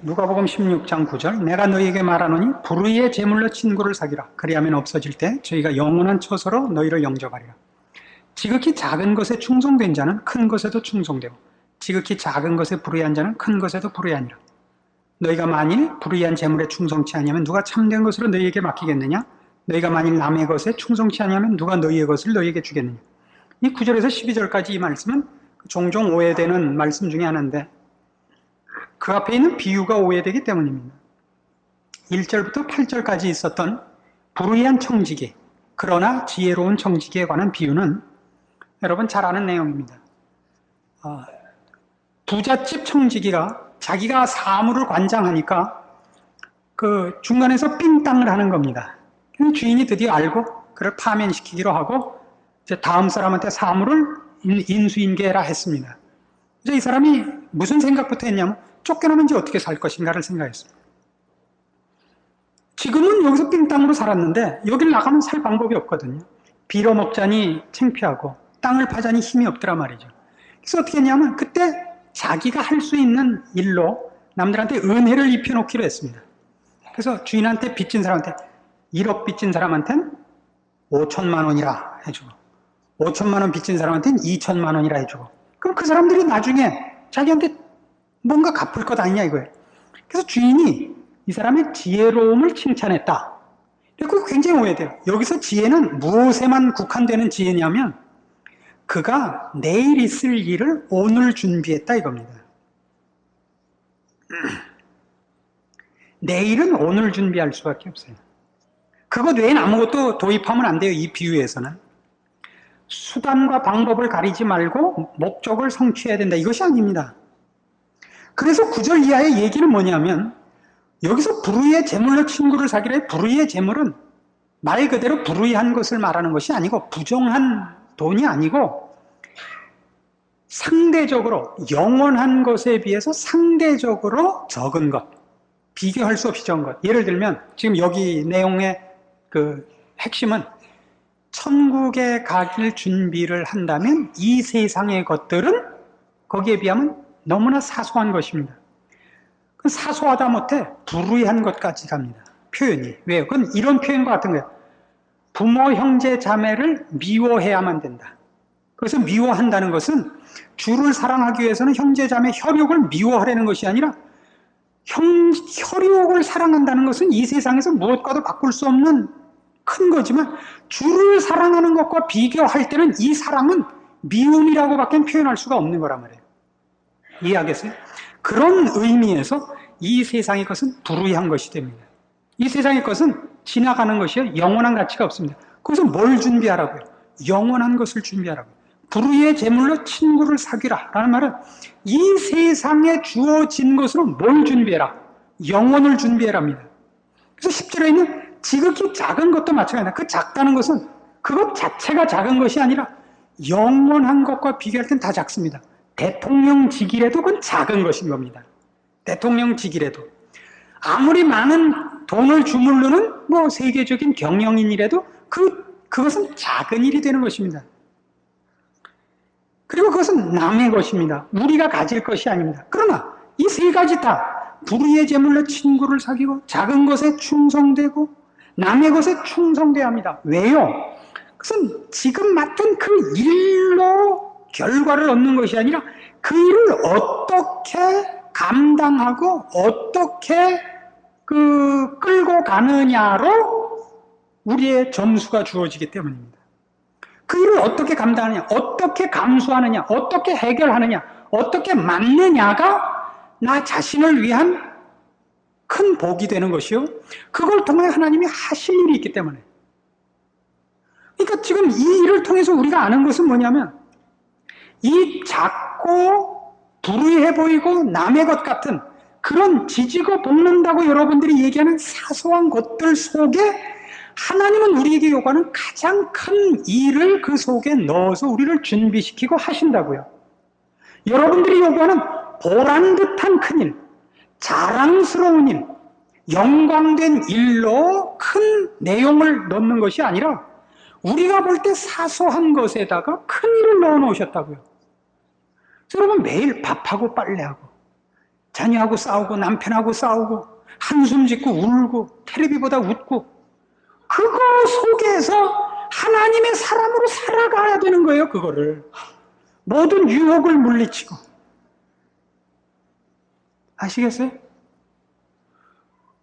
누가복음 16장 9절 내가 너희에게 말하노니 불의의 제물로 친구를 사귀라. 그리하면 없어질 때 저희가 영원한 처소로 너희를 영접하리라. 지극히 작은 것에 충성된 자는 큰 것에도 충성되고 지극히 작은 것에 불의한 자는 큰 것에도 불의하니라. 너희가 만일 불의한 제물에 충성치 아니하면 누가 참된 것으로 너희에게 맡기겠느냐? 너희가 만일 남의 것에 충성치 아니하면 누가 너희의 것을 너희에게 주겠느냐? 이 9절에서 12절까지 이 말씀은 종종 오해되는 말씀 중에 하나인데 그 앞에 있는 비유가 오해되기 때문입니다. 1절부터 8절까지 있었던 불의한 청지기, 그러나 지혜로운 청지기에 관한 비유는 여러분 잘 아는 내용입니다. 부잣집 청지기가 자기가 사물을 관장하니까 그 중간에서 삥땅을 하는 겁니다. 주인이 드디어 알고 그를 파면시키기로 하고 이제 다음 사람한테 사물을 인수인계해라 했습니다. 이제 이 사람이 무슨 생각부터 했냐면 쫓겨나면 이제 어떻게 살 것인가를 생각했습니다. 지금은 여기서 삥땅으로 살았는데 여길 나가면 살 방법이 없거든요. 빌어먹자니 창피하고 땅을 파자니 힘이 없더라 말이죠. 그래서 어떻게 했냐면 그때 자기가 할 수 있는 일로 남들한테 은혜를 입혀놓기로 했습니다. 그래서 주인한테 빚진 사람한테 1억 빚진 사람한테는 5천만 원이라 해주고 5천만 원 빚진 사람한테는 2천만 원이라 해주고 그럼 그 사람들이 나중에 자기한테 뭔가 갚을 것 아니냐 이거예요. 그래서 주인이 이 사람의 지혜로움을 칭찬했다. 그리고 굉장히 오해돼요. 여기서 지혜는 무엇에만 국한되는 지혜냐면 그가 내일 있을 일을 오늘 준비했다 이겁니다. 내일은 오늘 준비할 수밖에 없어요. 그것 외에는 아무것도 도입하면 안 돼요. 이 비유에서는. 수단과 방법을 가리지 말고 목적을 성취해야 된다. 이것이 아닙니다. 그래서 9절 이하의 얘기는 뭐냐면 여기서 불의의 제물로 친구를 사귀라. 의 불의의 제물은 말 그대로 불의한 것을 말하는 것이 아니고 부정한 돈이 아니고 상대적으로 영원한 것에 비해서 상대적으로 적은 것, 비교할 수 없이 적은 것. 예를 들면 지금 여기 내용의 그 핵심은 천국에 가길 준비를 한다면 이 세상의 것들은 거기에 비하면 너무나 사소한 것입니다. 사소하다 못해 불의한 것까지 갑니다. 표현이. 왜요? 그건 이런 표현과 같은 거예요. 부모, 형제, 자매를 미워해야만 된다. 그래서 미워한다는 것은 주를 사랑하기 위해서는 형제, 자매, 혈육을 미워하려는 것이 아니라 혈육을 사랑한다는 것은 이 세상에서 무엇과도 바꿀 수 없는 큰 거지만 주를 사랑하는 것과 비교할 때는 이 사랑은 미움이라고밖에 표현할 수가 없는 거란 말이에요. 이해하겠어요? 그런 의미에서 이 세상의 것은 불의한 것이 됩니다. 이 세상의 것은 지나가는 것이요 영원한 가치가 없습니다. 그것은 뭘 준비하라고요? 영원한 것을 준비하라고요. 불의의 제물로 친구를 사귀라 라는 말은 이 세상에 주어진 것으로 뭘 준비해라? 영원을 준비해랍니다. 그래서 10절에 있는 지극히 작은 것도 마찬가지다. 그 작다는 것은 그것 자체가 작은 것이 아니라 영원한 것과 비교할 땐 다 작습니다. 대통령직이라도 그건 작은 것인 겁니다. 대통령직이라도. 아무리 많은 돈을 주물르는 세계적인 경영인이라도 그것은 작은 일이 되는 것입니다. 그리고 그것은 남의 것입니다. 우리가 가질 것이 아닙니다. 그러나 이 세 가지 다 불의의 제물로 친구를 사귀고 작은 것에 충성되고 남의 것에 충성돼야 합니다. 왜요? 그것은 지금 맡은 그 일로 결과를 얻는 것이 아니라 그 일을 어떻게 감당하고 어떻게 끌고 가느냐로 우리의 점수가 주어지기 때문입니다. 그 일을 어떻게 감당하느냐, 어떻게 감수하느냐, 어떻게 해결하느냐, 어떻게 맞느냐가 나 자신을 위한 큰 복이 되는 것이요. 그걸 통해 하나님이 하실 일이 있기 때문에. 그러니까 지금 이 일을 통해서 우리가 아는 것은 뭐냐면 이 작고 불의해 보이고 남의 것 같은 그런 지지고 볶는다고 여러분들이 얘기하는 사소한 것들 속에 하나님은 우리에게 요구하는 가장 큰 일을 그 속에 넣어서 우리를 준비시키고 하신다고요. 여러분들이 요구하는 보란듯한 큰일, 자랑스러운 일, 영광된 일로 큰 내용을 넣는 것이 아니라 우리가 볼 때 사소한 것에다가 큰 일을 넣어 놓으셨다고요. 여러분 매일 밥하고 빨래하고 자녀하고 싸우고 남편하고 싸우고 한숨 짓고 울고 텔레비보다 웃고 그거 속에서 하나님의 사람으로 살아가야 되는 거예요. 그거를 모든 유혹을 물리치고 아시겠어요?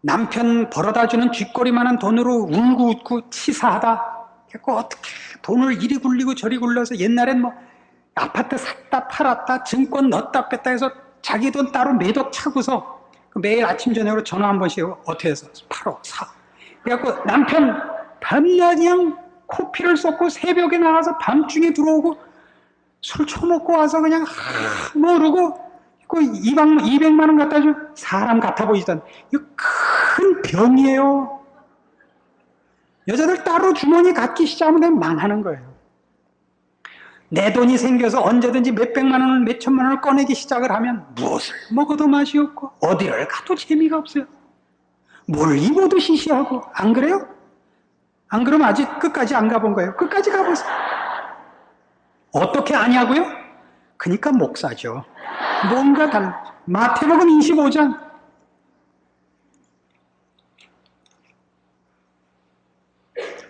남편 벌어다주는 쥐꼬리만한 돈으로 울고 웃고 치사하다. 그래서 어떻게 돈을 이리 굴리고 저리 굴려서 옛날엔 뭐 아파트 샀다 팔았다 증권 넣었다 뺐다 해서 자기 돈 따로 매덕 차고서 매일 아침 저녁으로 전화 한 번씩 어떻게 해서 팔어 사. 그래갖고 남편 밤낮 그냥 코피를 쏟고 새벽에 나가서 밤중에 들어오고 술 처먹고 와서 그냥 모르고 그 200만 원 갖다 줘 사람 같아 보이던 이거 큰 병이에요. 여자들 따로 주머니 갖기 시작하면 망하는 거예요. 내 돈이 생겨서 언제든지 몇백만 원을 몇천만 원을 꺼내기 시작을 하면 무엇을 먹어도 맛이 없고 어디를 가도 재미가 없어요. 뭘 입어도 시시하고 안 그래요? 안 그러면 아직 끝까지 안 가본 거예요. 끝까지 가보세요. 어떻게 아냐고요? 그러니까 목사죠. 뭔가 달라. 마태복음 25장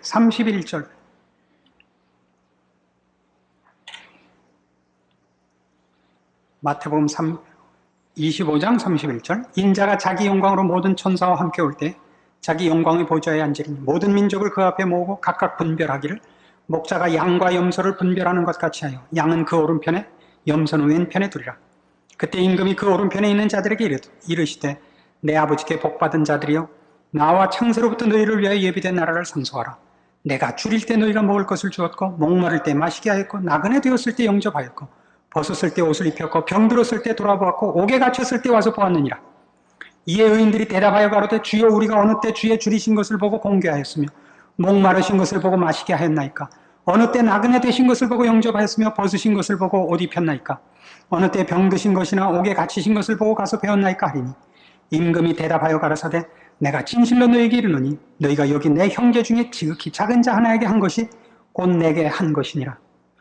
31절 마태복음 25장 31절 인자가 자기 영광으로 모든 천사와 함께 올 때 자기 영광의 보좌에 앉으리니 모든 민족을 그 앞에 모으고 각각 분별하기를 목자가 양과 염소를 분별하는 것 같이 하여 양은 그 오른편에 염소는 왼편에 두리라. 그때 임금이 그 오른편에 있는 자들에게 이르시되 내 아버지께 복받은 자들이여 나와 창세로부터 너희를 위하여 예비된 나라를 상속하라. 내가 줄일 때 너희가 먹을 것을 주었고 목마를 때 마시게 하였고 나그네 되었을 때 영접하였고 벗었을 때 옷을 입혔고 병들었을 때 돌아보았고 옥에 갇혔을 때 와서 보았느니라. 이에 의인들이 대답하여 가로되 주여 우리가 어느 때 주의 줄이신 것을 보고 공개하였으며 목마르신 것을 보고 마시게 하였나이까. 어느 때 나그네 되신 것을 보고 영접하였으며 벗으신 것을 보고 옷 입혔나이까. 어느 때 병드신 것이나 옥에 갇히신 것을 보고 가서 배웠나이까 하리니 임금이 대답하여 가라사대 내가 진실로 너희에게 이르노니 너희가 여기 내 형제 중에 지극히 작은 자 하나에게 한 것이 곧 내게 한 것이니라.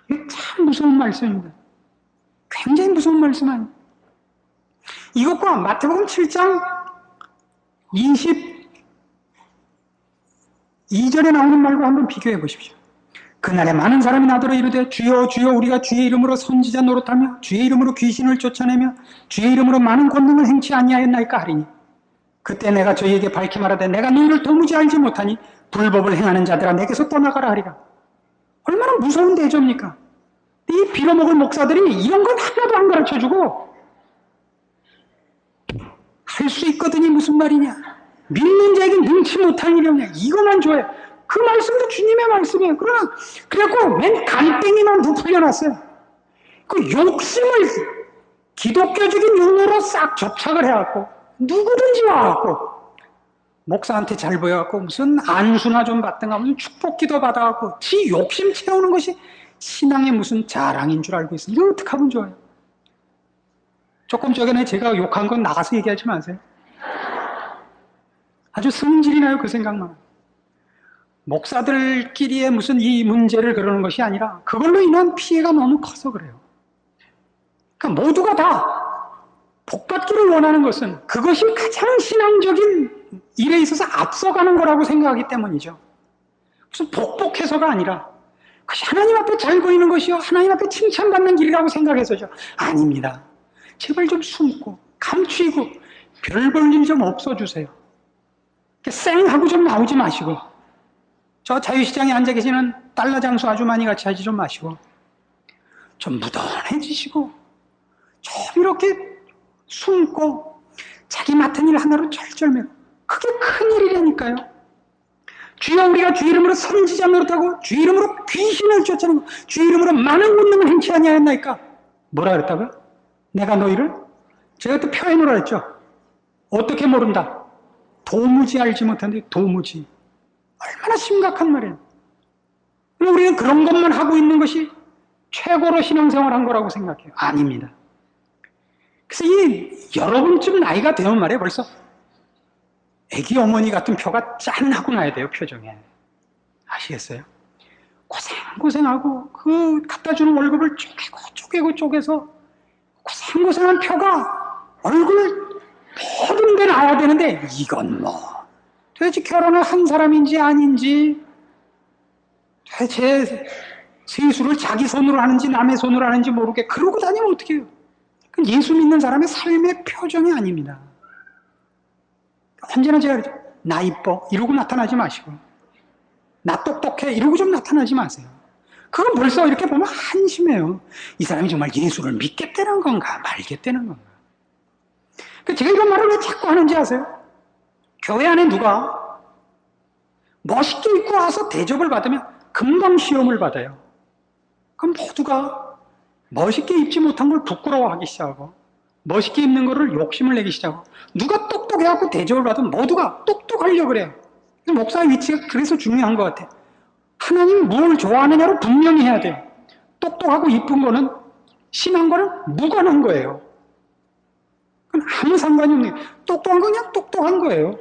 이게 참 무서운 말씀입니다. 굉장히 무서운 말씀 아니에요. 이것과 마태복음 7장 22절에 나오는 말과 한번 비교해 보십시오. 그날에 많은 사람이 나더러 이르되 주여 주여 우리가 주의 이름으로 선지자 노릇하며 주의 이름으로 귀신을 쫓아내며 주의 이름으로 많은 권능을 행치 아니하였나이까 하리니 그때 내가 저희에게 밝히 말하되 내가 너희를 도무지 알지 못하니 불법을 행하는 자들아 내게서 떠나가라 하리라. 얼마나 무서운 대접입니까? 이 빌어먹을 목사들이 이런 건 하나도 안 가르쳐주고 할 수 있거든이 무슨 말이냐, 믿는 자에게 능치 못할 일이냐, 이것만 좋아해. 그 말씀도 주님의 말씀이에요. 그러나 그래갖고 맨 간땡이만 부풀려놨어요. 그 욕심을 기독교적인 용어로 싹 접착을 해갖고 누구든지 와갖고 목사한테 잘 보여갖고 무슨 안수나 좀 받든가 무슨 축복기도 받아갖고 지 욕심 채우는 것이 신앙의 무슨 자랑인 줄 알고 있어요. 이걸 어떻게 하면 좋아요? 조금 전에 제가 욕한 건 나가서 얘기하지 마세요. 아주 성질이 나요. 그 생각만. 목사들끼리의 무슨 이 문제를 그러는 것이 아니라 그걸로 인한 피해가 너무 커서 그래요. 그러니까 모두가 다 복받기를 원하는 것은 그것이 가장 신앙적인 일에 있어서 앞서가는 거라고 생각하기 때문이죠. 무슨 복복해서가 아니라 그것이 하나님 앞에 잘 보이는 것이요 하나님 앞에 칭찬받는 길이라고 생각해서죠. 아닙니다. 제발 좀 숨고 감추이고 별 볼 일 좀 없어주세요. 쌩하고 좀 나오지 마시고 저 자유시장에 앉아 계시는 달러 장수 아주머니 같이 하지 좀 마시고 좀 무던해지시고 좀 이렇게 숨고 자기 맡은 일 하나로 절절매고 그게 큰일이라니까요. 주여 우리가 주 이름으로 선지자 노릇하고 주 이름으로 귀신을 쫓아내고 주 이름으로 많은 권능을 행치 아니하였나이까. 뭐라 그랬다고요? 내가 너희를? 제가 또 표현을 했죠. 어떻게 모른다? 도무지 알지 못하는데 도무지. 얼마나 심각한 말이에요. 우리는 그런 것만 하고 있는 것이 최고로 신앙생활 한 거라고 생각해요. 아닙니다. 그래서 여러분쯤 나이가 되면 말이에요. 벌써 애기 어머니 같은 표가 짠 하고 나야 돼요. 표정에. 아시겠어요? 고생하고 그 갖다 주는 월급을 쪼개서 고생한 표가 얼굴 모든 게 나와야 되는데 이건 뭐 도대체 결혼을 한 사람인지 아닌지, 도대체 세수를 자기 손으로 하는지 남의 손으로 하는지 모르게 그러고 다니면 어떻게 해요? 그건 예수 믿는 사람의 삶의 표정이 아닙니다. 언제나 제가 그러죠. 나 이뻐 이러고 나타나지 마시고, 나 똑똑해 이러고 좀 나타나지 마세요. 그건 벌써 이렇게 보면 한심해요. 이 사람이 정말 예수를 믿겠다는 건가 말겠다는 건가. 제가 이런 말을 왜 자꾸 하는지 아세요? 교회 안에 누가 멋있게 입고 와서 대접을 받으면 금방 시험을 받아요. 그럼 모두가 멋있게 입지 못한 걸 부끄러워하기 시작하고, 멋있게 입는 거를 욕심을 내기 시작하고, 누가 똑똑해갖고 대접을 받으면 모두가 똑똑하려고 그래요. 목사의 위치가 그래서 중요한 것 같아요. 하나님이 뭘 좋아하느냐로 분명히 해야 돼요. 똑똑하고 이쁜 거는, 신앙과는 무관한 거예요. 그건 아무 상관이 없는 거예요. 똑똑한 건 그냥 똑똑한 거예요.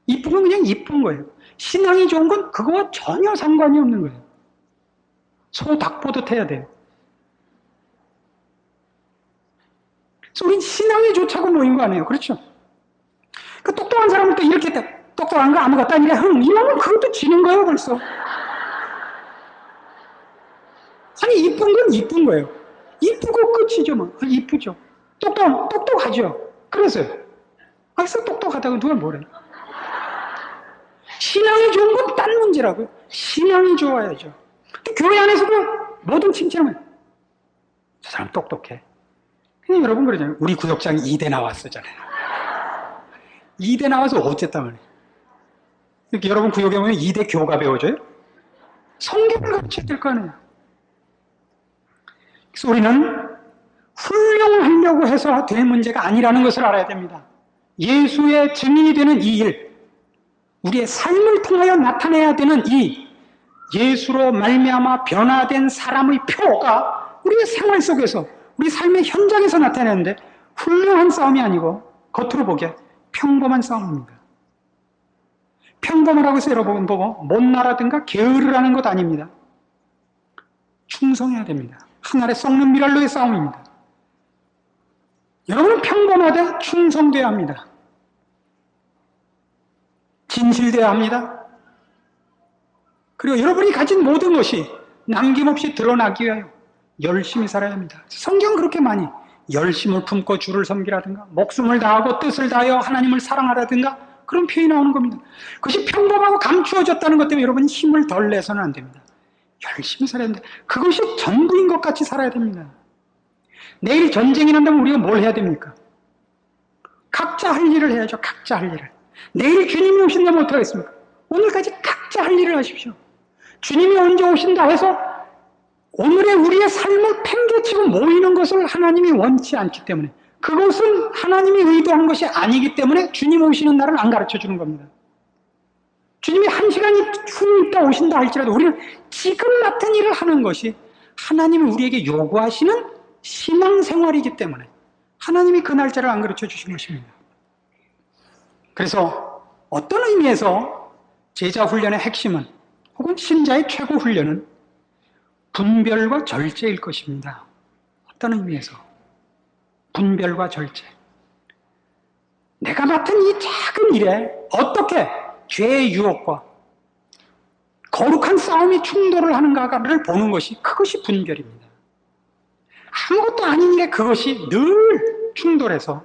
이쁜 건 그냥 이쁜 거예요. 신앙이 좋은 건 그거와 전혀 상관이 없는 거예요. 소 닭 보듯 해야 돼요. 그래서 우린 신앙이 좋자고 모인 거 아니에요. 그렇죠? 그 똑똑한 사람은 또 이렇게 똑똑한 거 아무것도 아니라 이러면 그것도 지는 거예요, 벌써. 아니, 이쁜 건 이쁜 거예요. 이쁘고 끝이죠, 뭐. 이쁘죠. 똑똑하죠. 그래서요. 그래서 똑똑하다고 누가 뭐래요? 신앙이 좋은 건 딴 문제라고요. 신앙이 좋아야죠. 교회 안에서도 모든 칭찬을 저 사람 똑똑해. 그냥 여러분 그러잖아요. 우리 구역장이 2대 나왔었잖아요. 2대 나와서 어쨌단 말이에요. 이렇게 여러분 구역에 보면 2대 교가 배워져요? 성경을 가르쳐야 될 거 아니에요. 그래서 우리는 훌륭하려고 해서 될 문제가 아니라는 것을 알아야 됩니다. 예수의 증인이 되는 이 일, 우리의 삶을 통하여 나타내야 되는 이 예수로 말미암아 변화된 사람의 표가 우리의 생활 속에서, 우리 삶의 현장에서 나타내는데 훌륭한 싸움이 아니고 겉으로 보기에 평범한 싸움입니다. 평범하라고 해서 여러분 보고 못나라든가 게으르라는 것 아닙니다. 충성해야 됩니다. 하늘에 썩는 미랄로의 싸움입니다. 여러분은 평범하되 충성돼야 합니다. 진실돼야 합니다. 그리고 여러분이 가진 모든 것이 남김없이 드러나기 위하여 열심히 살아야 합니다. 성경은 그렇게 많이 열심을 품고 주를 섬기라든가 목숨을 다하고 뜻을 다하여 하나님을 사랑하라든가 그런 표현이 나오는 겁니다. 그것이 평범하고 감추어졌다는 것 때문에 여러분이 힘을 덜 내서는 안 됩니다. 열심히 살아야 됩니다. 그것이 전부인 것 같이 살아야 됩니다. 내일 전쟁이 난다면 우리가 뭘 해야 됩니까? 각자 할 일을 해야죠. 각자 할 일을. 내일 주님이 오신다면 어떻게 하겠습니까? 오늘까지 각자 할 일을 하십시오. 주님이 언제 오신다 해서 오늘의 우리의 삶을 팽개치고 모이는 것을 하나님이 원치 않기 때문에, 그것은 하나님이 의도한 것이 아니기 때문에 주님 오시는 날을 안 가르쳐 주는 겁니다. 주님이 1시간이 후 있다 오신다 할지라도 우리는 지금 맡은 일을 하는 것이 하나님이 우리에게 요구하시는 신앙생활이기 때문에 하나님이 그 날짜를 안 가르쳐 주신 것입니다. 그래서 어떤 의미에서 제자 훈련의 핵심은, 혹은 신자의 최고 훈련은 분별과 절제일 것입니다. 어떤 의미에서 분별과 절제. 내가 맡은 이 작은 일에 어떻게 죄의 유혹과 거룩한 싸움이 충돌을 하는가를 보는 것이, 그것이 분별입니다. 아무것도 아닌 일에 그것이 늘 충돌해서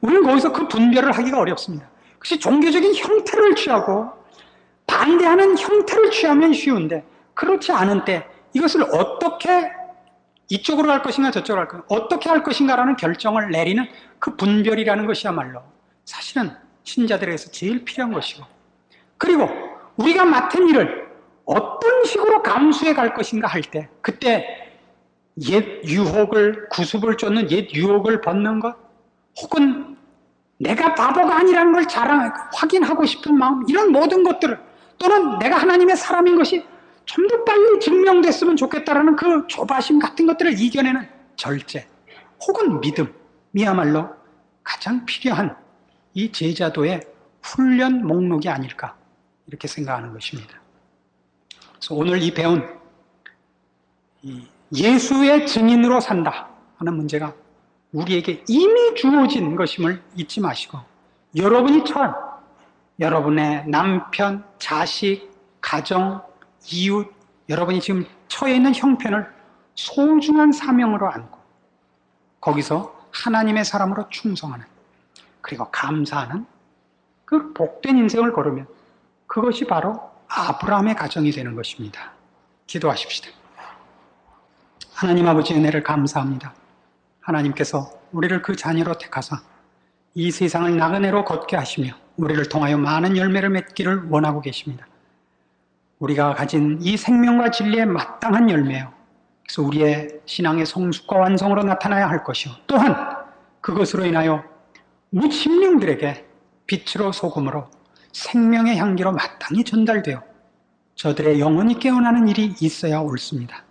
우리는 거기서 그 분별을 하기가 어렵습니다. 그것이 종교적인 형태를 취하고 반대하는 형태를 취하면 쉬운데, 그렇지 않은 때 이것을 어떻게 이쪽으로 갈 것인가 저쪽으로 갈 것인가, 어떻게 할 것인가라는 결정을 내리는 그 분별이라는 것이야말로 사실은 신자들에게서 제일 필요한 것이고, 그리고 우리가 맡은 일을 어떤 식으로 감수해 갈 것인가 할 때, 그때 옛 유혹을, 구습을 쫓는 옛 유혹을 벗는 것, 혹은 내가 바보가 아니라는 걸 확인하고 싶은 마음, 이런 모든 것들을, 또는 내가 하나님의 사람인 것이 좀 더 빨리 증명됐으면 좋겠다라는 그 조바심 같은 것들을 이겨내는 절제, 혹은 믿음이야말로 가장 필요한 이 제자도의 훈련 목록이 아닐까, 이렇게 생각하는 것입니다. 그래서 오늘 이 배운 예수의 증인으로 산다 하는 문제가 우리에게 이미 주어진 것임을 잊지 마시고 여러분이 처한 여러분의 남편, 자식, 가정, 이웃, 여러분이 지금 처해 있는 형편을 소중한 사명으로 안고 거기서 하나님의 사람으로 충성하는 그리고 감사하는 그 복된 인생을 걸으면 그것이 바로 아브라함의 가정이 되는 것입니다. 기도하십시다. 하나님 아버지 은혜를 감사합니다. 하나님께서 우리를 그 자녀로 택하사 이 세상을 나그네로 걷게 하시며 우리를 통하여 많은 열매를 맺기를 원하고 계십니다. 우리가 가진 이 생명과 진리에 마땅한 열매요. 그래서 우리의 신앙의 성숙과 완성으로 나타나야 할 것이요. 또한 그것으로 인하여 무심령들에게 빛으로 소금으로 생명의 향기로 마땅히 전달되어 저들의 영혼이 깨어나는 일이 있어야 옳습니다.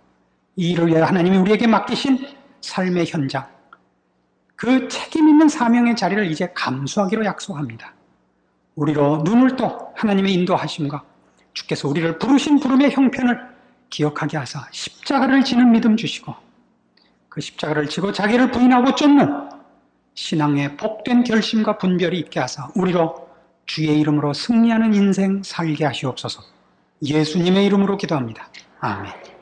이 일을 위해 하나님이 우리에게 맡기신 삶의 현장, 그 책임 있는 사명의 자리를 이제 감수하기로 약속합니다. 우리로 눈을 떠 하나님의 인도하심과 주께서 우리를 부르신 부름의 형편을 기억하게 하사 십자가를 지는 믿음 주시고 그 십자가를 지고 자기를 부인하고 쫓는 신앙의 복된 결심과 분별이 있게 하사 우리로 주의 이름으로 승리하는 인생 살게 하시옵소서. 예수님의 이름으로 기도합니다. 아멘.